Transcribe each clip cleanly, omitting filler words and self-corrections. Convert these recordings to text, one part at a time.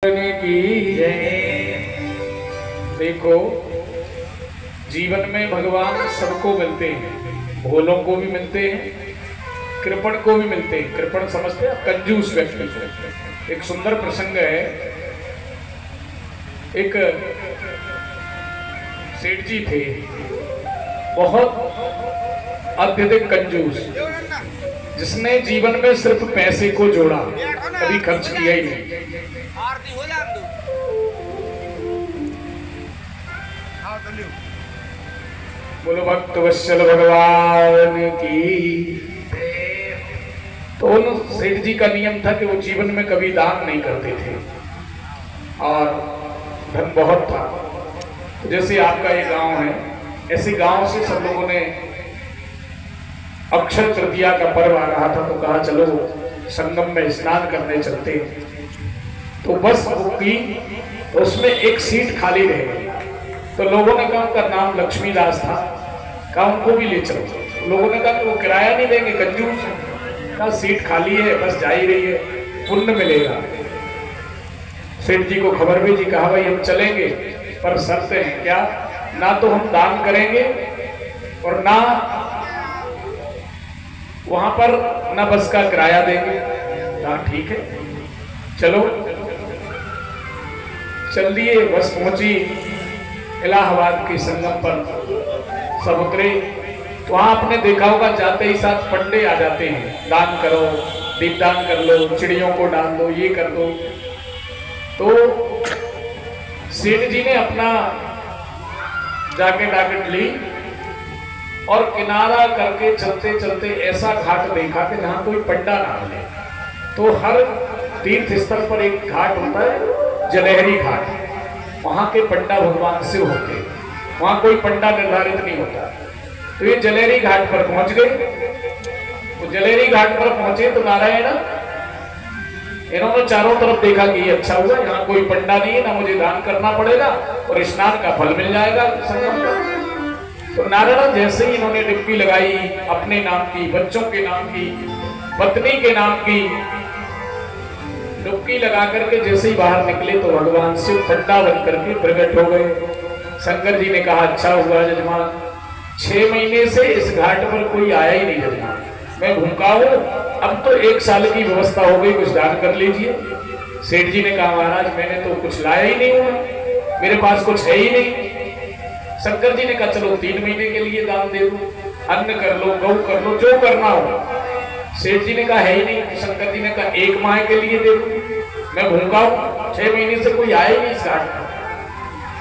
की देखो, जीवन में भगवान सबको मिलते हैं, भोलों को भी मिलते हैं, कृपण को भी मिलते हैं। कृपण समझते हैं, कंजूस व्यक्ति को। एक सुंदर प्रसंग है। एक सेठ जी थे, बहुत अत्यधिक कंजूस, जिसने जीवन में सिर्फ पैसे को जोड़ा, कभी खर्च किया ही नहीं। बोलो भक्त वत्सल भगवान की। तो उन सेठ जी का नियम था कि वो जीवन में कभी दान नहीं करते थे और धन बहुत था। जैसे आपका ये गांव है, ऐसे गांव से सब लोगों ने अक्षय तृतीया का पर्व आ रहा था तो कहा चलो संगम में स्नान करने चलते। तो बस बुक की, तो उसमें एक सीट खाली रह गई। तो लोगों ने कहा, उनका नाम लक्ष्मीदास था, कहा उनको भी ले चलो। लोगों ने कहा कि वो किराया नहीं देंगे, कंजूस है। कहा सीट खाली है, बस जा ही रही है, पुण्य मिलेगा। सेठ जी को खबर भेजी, कहा भाई हम चलेंगे पर शर्त है क्या, ना तो हम दान करेंगे और ना वहां पर ना बस का किराया देंगे। कहा ठीक है चलो। चल दिए, बस पहुंची इलाहाबाद के संगम पर। सब उतरे तो वहां आपने देखा होगा, जाते ही साथ पंडे आ जाते हैं, दान करो, दीपदान कर लो, चिड़ियों को डाल दो, ये कर दो। तो सेठ जी ने अपना जैकेट ली और किनारा करके चलते चलते ऐसा घाट देखा कि जहां कोई पंडा ना मिले। तो हर तीर्थ स्थल पर एक घाट होता है, जलहरी घाट। वहां के पंडा भगवान शिव होते हैं, वहां कोई पंडा निर्धारित नहीं होता। तो ये जलेरी घाट पर पहुंच गए। तो जलेरी घाट पर पहुंचे तो नारायण, इन्होंने चारों तरफ देखा कि ये अच्छा हुआ, यहाँ कोई पंडा नहीं है, ना मुझे दान करना पड़ेगा और स्नान का फल मिल जाएगा संगम का। तो नारायण जैसे ही इन्होंने डिप्पी लगाई, अपने नाम की, बच्चों के नाम की, पत्नी के नाम की डुबकी लगा करके जैसे ही बाहर निकले तो भगवान शिव पंडा बन करके प्रकट हो गए। शंकर जी ने कहा अच्छा हुआ जजमान, 6 महीने से इस घाट पर कोई आया ही नहीं जजमान, मैं भूखा हूं, अब तो 1 साल की व्यवस्था हो गई, कुछ दान कर लीजिए। सेठ जी ने कहा महाराज मैंने तो कुछ लाया ही नहीं हूं, मेरे पास कुछ है ही नहीं। शंकर जी ने कहा चलो 3 महीने के लिए दान दे दो, अन्न कर लो, गौ कर लो, जो करना हो। सेठ जी ने कहा है ही नहीं। शंकर जी ने कहा 1 माह के लिए दे दो, मैं भूखा हूं, 6 महीने से कोई आया ही नहीं इस घाट पर।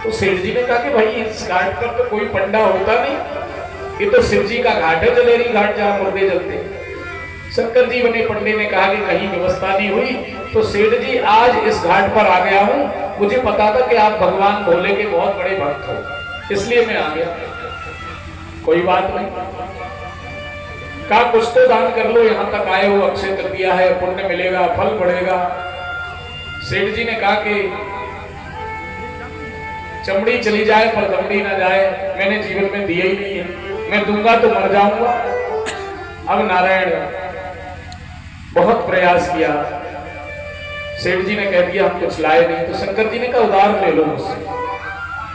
तो सेठ जी ने कहा कि भाई इस घाट पर तो कोई पंडा होता नहीं, ये तो शिव जी का घाट है, जलेरी घाट, जहां मुर्दे जलते हैं। शंकर जी बने पंडे ने कहा कि कहीं व्यवस्था नहीं हुई तो सेठ जी आज इस घाट पर आ गया हूं, मुझे पता था कि आप भगवान भोले के बहुत बड़े भक्त हो, इसलिए मैं आ गया। कोई बात नहीं, कहा कुछ तो दान कर लो, यहां तक आए हो, अक्षय तृतीया है, पुण्य मिलेगा, फल बढ़ेगा। सेठ जी ने कहा कि चमड़ी चली जाए पर दमड़ी ना जाए, मैंने जीवन में दिया ही नहीं है, मैं दूंगा तो मर जाऊंगा। अब नारायण बहुत प्रयास किया, सेठ जी ने कह दिया हम कुछ लाए नहीं। तो शंकर जी ने कहा उधार ले लो मुझसे।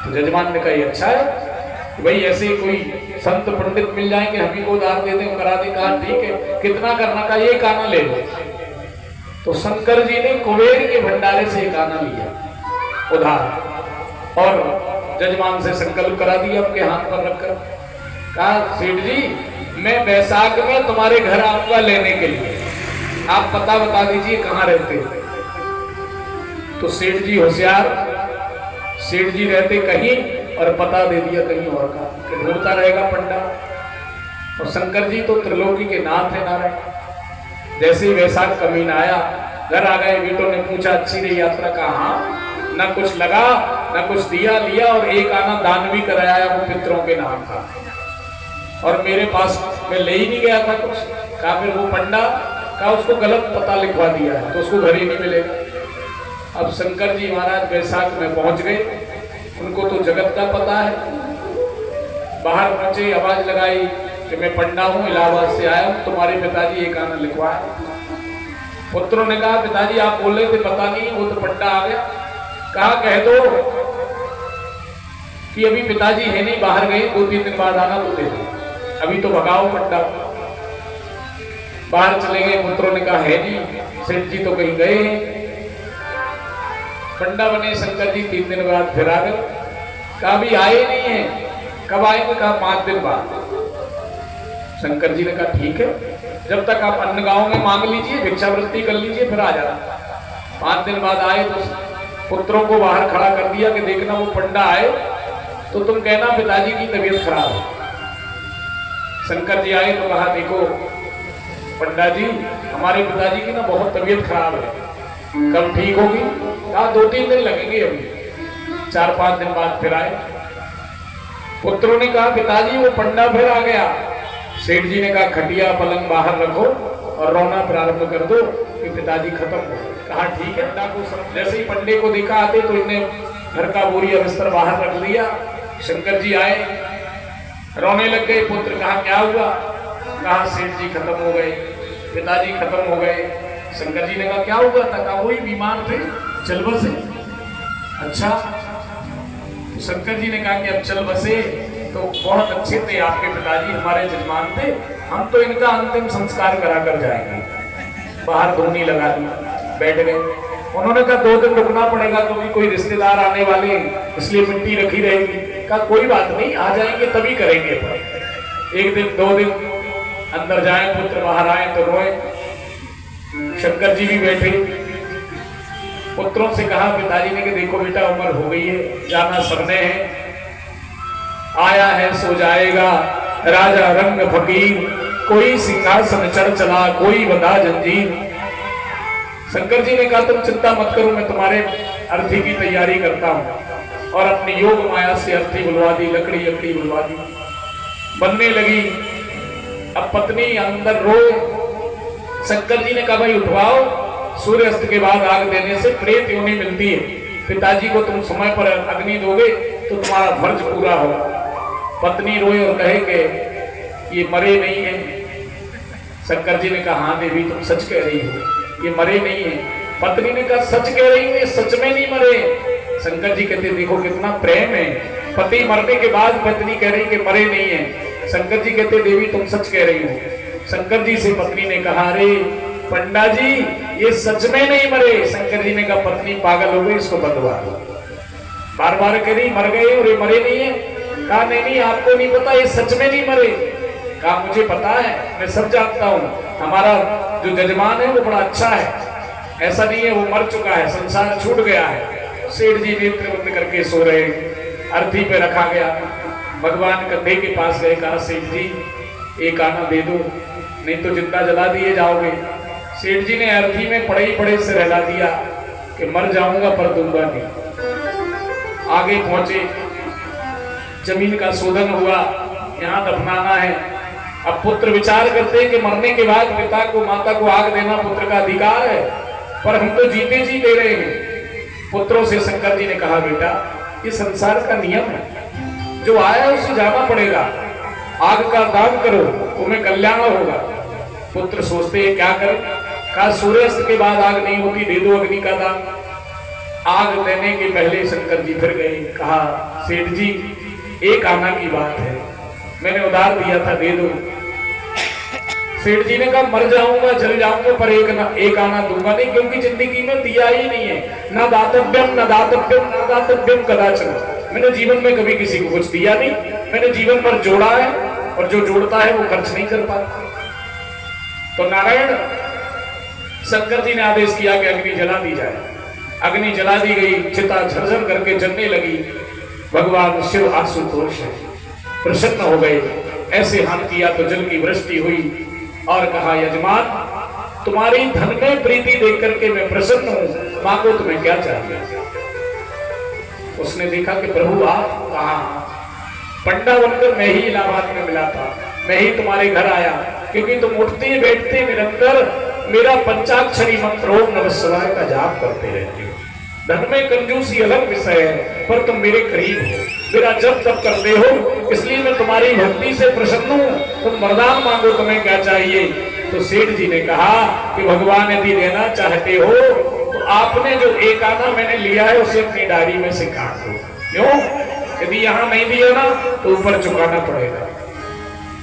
तो जजमान ने कहा ये अच्छा है भाई, ऐसे कोई संत पंडित मिल जाएंगे, हम ही को उधार दे दें, करा दे। कहा ठीक है, कितना करना, का एक आना ले लो। तो शंकर जी ने कुबेर के भंडारे से एक आना लिया उधार और जजमान से संकल्प करा दिया आपके हाथ पर रखकर। कहा सेठ जी मैं बैसाख में तुम्हारे घर आऊंगा लेने के लिए, आप पता बता दीजिए कहाँ रहते। तो सेठ जी होशियार, सेठ जी रहते कहीं और पता दे दिया कहीं और का, कि ढूंढता रहेगा पंडा। और शंकर जी तो त्रिलोकी के नाथ है नारायण। जैसे ही वैशाख का महीना आया, घर आ गए, बेटों ने पूछा अच्छी रही यात्रा? का हाँ, ना कुछ लगा ना कुछ दिया लिया, और एक आना दान भी कराया, वो पितरों के नाम का, और मेरे पास मैं ले ही नहीं गया था कुछ। कहा फिर वो पंडा, कहा उसको गलत पता लिखवा दिया है तो उसको घर ही नहीं मिलेगा। अब शंकर जी महाराज वैशाख में पहुंच गए, उनको तो जगत का पता है। बाहर पहुंचे, आवाज लगाई कि मैं पंडा हूं, इलाहाबाद से आया हूं, तुम्हारे पिताजी एक आना लिखवाए। पुत्रों ने कहा पिताजी आप बोल रहे थे पता नहीं, वो तो पंडा आ गया। कहा कह दो कि अभी पिताजी है नहीं, बाहर गए, 2-3 दिन बाद आना तो दे दो, अभी तो भगाओ पंडा। बाहर चले गए। पुत्रों ने कहा है नहीं, सेठ जी तो कहीं गए। पंडा बने शंकर जी 3 दिन बाद फिर आ गए। कहा अभी आए नहीं है, कब आएंगे? कहा 5 दिन बाद। शंकर जी ने कहा ठीक है, जब तक आप अन्न गांव में मांग लीजिए, भिक्षावृत्ति कर लीजिए, फिर आ जाना। 5 दिन बाद आए तो पुत्रों को बाहर खड़ा कर दिया कि देखना वो पंडा आए तो तुम कहना पिताजी की तबीयत खराब है। शंकर जी आए तो कहा देखो पंडा जी, हमारे पिताजी की ना बहुत तबीयत खराब है, कब ठीक होगी? कहा 2-3 दिन लगेंगे, अभी 4-5 दिन बाद फिर आए। पुत्रों ने कहा पिताजी वो पंडा फिर आ गया। सेठ जी ने कहा खटिया पलंग बाहर रखो और रोना प्रारंभ कर दो कि पिताजी खत्म हो। कहा ठीक है। जैसे ही पंडे को देखा आते तो इन्हें घर का बोरिया बिस्तर बाहर रख लिया। शंकर जी आए, रोने लग गए। पुत्र कहा क्या हुआ? कहा सेठ जी खत्म हो गए, पिताजी खत्म हो गए। शंकर जी ने कहा क्या हुआ था? कहा वही बीमार थे, चल बसे। अच्छा, तो शंकर जी ने कहा कि अब चल बसे तो बहुत अच्छे थे आपके पिताजी, हमारे जजमान थे, हम तो इनका अंतिम संस्कार करा कर जाएंगे। बाहर धोनी लगा दी, बैठ गए। उन्होंने कहा 2 दिन रुकना पड़ेगा क्योंकि कोई रिश्तेदार आने वाले, इसलिए मिट्टी रखी रहेगी। कहा कोई बात नहीं, आ जाएंगे तभी करेंगे। 1 दिन 2 दिन अंदर जाए, पुत्र बाहर आए तो रोए। शंकर जी भी बैठे। पुत्रों से कहा पिताजी ने कि देखो बेटा उम्र हो गई है, जाना सबने है, आया है सो जाएगा, राजा रंग फकीर, कोई सिंहासन चढ़ चला, कोई बंधा जंजीर। शंकर जी ने कहा तुम चिंता मत करो, मैं तुम्हारे अर्थी की तैयारी करता हूं। और अपनी योग माया से अर्थी बुलवा दी, लकड़ी बुलवा दी, बनने लगी। अब पत्नी अंदर रोए। शंकर जी ने कहा भाई उठवाओ, सूर्यास्त के बाद आग देने से प्रेत योनि मिलती है, पिताजी को तुम समय पर अग्नि दोगे तो तुम्हारा फर्ज पूरा होगा। पत्नी रोए और कहे कि ये मरे नहीं है। शंकर जी ने कहा हाँ देवी तुम सच कह रही हो, ये मरे नहीं है। पत्नी ने कहा सच कह रही हूँ, ये सच में नहीं मरे। शंकर जी कहते देखो कितना प्रेम है, पति मरने के बाद पत्नी कह रही कि मरे नहीं है। शंकर जी कहते देवी तुम सच कह रही हो। शंकर जी से पत्नी ने कहा अरे पंडा जी ये सच में नहीं मरे। शंकर जी ने कहा पत्नी पागल हो गई, इसको बदवा दो। बार बार कह रही मर गए और ये मरे नहीं है। कहा नहीं आपको नहीं पता, ये सच में नहीं मरे। कहा मुझे पता है, मैं सब जानता हूँ, हमारा जो जजमान है वो बड़ा अच्छा है, ऐसा नहीं है वो मर चुका है, संसार छूट गया है। सेठ जी नेत्र बंद करके सो रहे, अर्थी पे रखा गया। भगवान कंधे के पास गए, कहा सेठ जी एक आना दे दो, नहीं तो जिंदा जला दिए जाओगे। सेठ जी ने अर्थी में पड़े ही पड़े से रहला दिया कि मर जाऊंगा पर दूंगा नहीं। आगे पहुंचे, जमीन का शोधन हुआ, यहाँ दफनाना है। अब पुत्र विचार करते हैं कि मरने के बाद पिता को माता को आग देना पुत्र का अधिकार है, पर हम तो जीते जी दे रहे हैं। पुत्रों से शंकर जी ने कहा बेटा ये संसार का नियम है, जो आया उसे जाना पड़ेगा, आग का दान करो तुम्हें कल्याण होगा। पुत्र सोचते हैं क्या करें। कहा सूर्यास्त के बाद आग नहीं होती, दे दो अग्नि का दान। आग देने के पहले शंकर जी फिर गए, कहा सेठ जी एक आना की बात है, मैंने उधार दिया था दे दो। सेठ जी ने कहा मर जाऊंगा चल जाऊंगा पर एक आना दूंगा नहीं, क्योंकि जिंदगी में दिया ही नहीं है, ना दातव्यम न दातव्यम न दातव्यम कदाचन। मैंने जीवन में कभी किसी को कुछ दिया नहीं, मैंने जीवन पर जोड़ा है और जो जोड़ता है वो खर्च नहीं कर पाता। तो नारायण शंकर जी ने आदेश किया कि अग्नि जला दी जाए। अग्नि जला दी गई, चिता झरझर करके जलने लगी। भगवान शिव आशुतोष है प्रसन्न हो गए, ऐसे हाथ किया तो जल की वृष्टि हुई और कहा यजमान तुम्हारी धन में प्रीति देख करके मैं प्रसन्न हूं, मांगो तुम्हें क्या चाहिए। उसने देखा कि प्रभु आप कहा, पंडा बनकर मैं ही इलाहाबाद में मिला था, मैं ही तुम्हारे घर आया, क्योंकि तुम उठते बैठते निरंतर मेरा पंचाक्षरी मंत्र ओम नमः शिवाय का जाप करते रहते हो। धन में कंजूसी अलग विषय है, पर तुम मेरे करीब हो, मेरा जप तप करते हो, इसलिए मैं तुम्हारी भक्ति से प्रसन्न हूं। तुम वरदान मांगो तुम्हें क्या चाहिए। तो सेठ जी ने कहा कि भगवान यदि देना चाहते हो तो आपने जो एक आना मैंने लिया है उसे अपनी डायरी में से काट दो। क्यों? यदि यहाँ नहीं दिया ना तो ऊपर चुकाना पड़ेगा,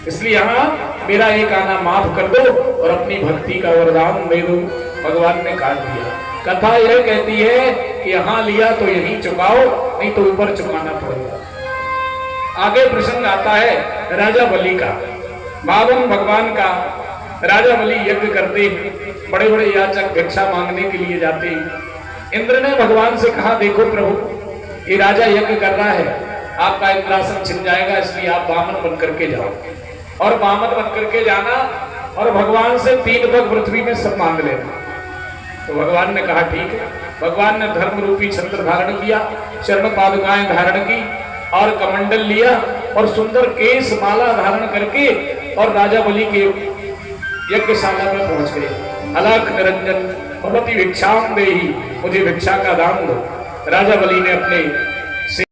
इसलिए यहाँ मेरा एक आना माफ कर दो और अपनी भक्ति का वरदान दे दो। भगवान ने काट दिया। कथा यह कहती है कि यहाँ लिया तो यहीं चुकाओ, नहीं तो ऊपर चुकाना पड़ेगा। आगे प्रसंग आता है राजा बलि का। बावन भगवान का राजा बलि यज्ञ करते हैं, बड़े बड़े याचक भिक्षा मांगने के लिए जाते हैं। इंद्र ने भगवान से कहा, देखो प्रभु ये राजा यज्ञ कर रहा है, आपका इंद्रासन छिन जाएगा, इसलिए आप वामन बन करके जाओ और वामन बन करके जाना और भगवान से 3 पग पृथ्वी में सब मांग लेना। तो भगवान ने कहा ठीक है। भगवान ने धर्म रूपी छत्र धारण किया, चरण पादुकाएं धारण की और कमंडल लिया और सुंदर केस माला धारण करके और राजा बलि के यज्ञशाला में पहुंच गए। अलख निरंजन भगवती भिक्षाम देहि, मुझे भिक्षा का दान दो। राजा बलि ने अपने